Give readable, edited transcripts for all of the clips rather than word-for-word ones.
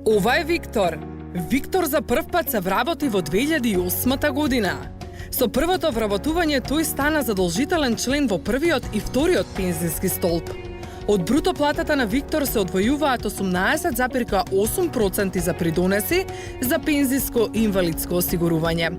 Ова е Виктор. Виктор за прв пат се вработи во 2008 година. Со првото вработување тој стана задолжителен член во првиот и вториот пензиски столб. Од бруто платата на Виктор се одвојуваат 18,8% за придонеси за пензиско и инвалидско осигурување.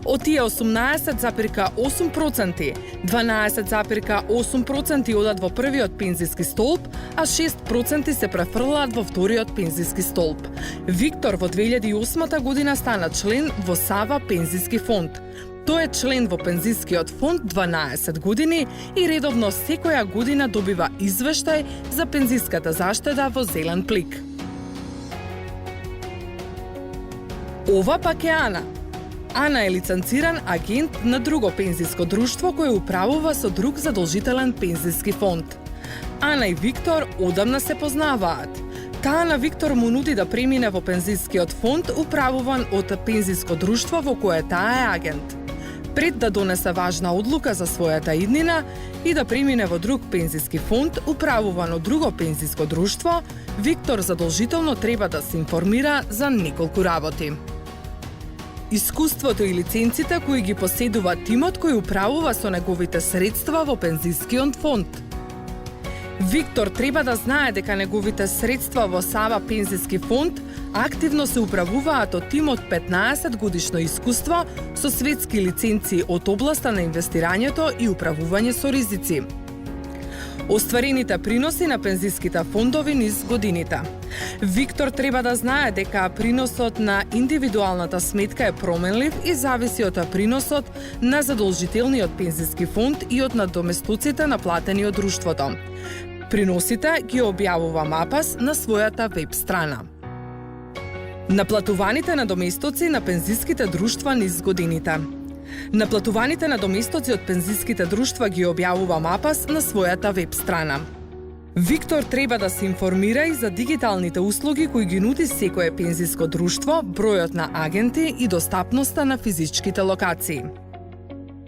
Од тие 18,8%, 12,8% одат во првиот пензиски столб, а 6% се префрлаат во вториот пензиски столб. Виктор во 2008 година стана член во Сава пензиски фонд. Тој е член во пензискиот фонд 12 години и редовно секоја година добива извештај за пензиската заштеда во зелен плик. Ова пак е Ана. Ана е лиценциран агент на друго пензиско друштво кое управува со друг задолжителен пензиски фонд. Ана и Виктор одамна се познаваат. Таа на Виктор му нуди да премине во пензискиот фонд управуван од пензиско друштво во кое таа е агент. Пред да донесе важна одлука за својата иднина и да премине во друг пензиски фонд управуван од друго пензиско друштво, Виктор задолжително треба да се информира за неколку работи. Искуството и лиценците кои ги поседува тимот кој управува со неговите средства во пензискиот фонд. Виктор треба да знае дека неговите средства во Сава пензиски фонд активно се управуваат од тим од 15 годишно искуство со светски лиценци од областа на инвестирањето и управување со ризици. Остварените приноси на пензиските фондови низ годините. Виктор треба да знае дека приносот на индивидуалната сметка е променлив и зависи од приносот на задолжителниот пензиски фонд и од надоместоците наплатени од друштвото. Приносите ги објавува МАПАС на својата веб страна. Наплатуваните надоместоци на пензиските друштва низ годините. Наплатуваните надоместоци од пензиските друштва ги објавува МАПАС на својата веб страна. Виктор треба да се информира и за дигиталните услуги кои ги нуди секое пензиско друштво, бројот на агенти и достапноста на физичките локации.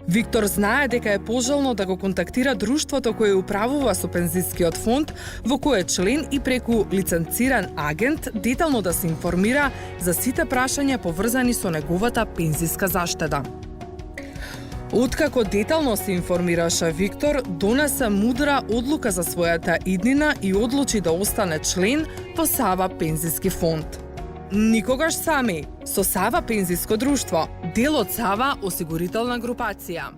Виктор знае дека е пожелно да го контактира друштвото кое управува со пензискиот фонд, во кое член и преку лиценциран агент детално да се информира за сите прашања поврзани со неговата пензиска заштеда. Откако детално се информираше Виктор, донесе мудра одлука за својата иднина и одлучи да остане член во Сава пензиски фонд. Никогаш сами, со Сава пензиско друштво, дел од Сава осигурителна групација.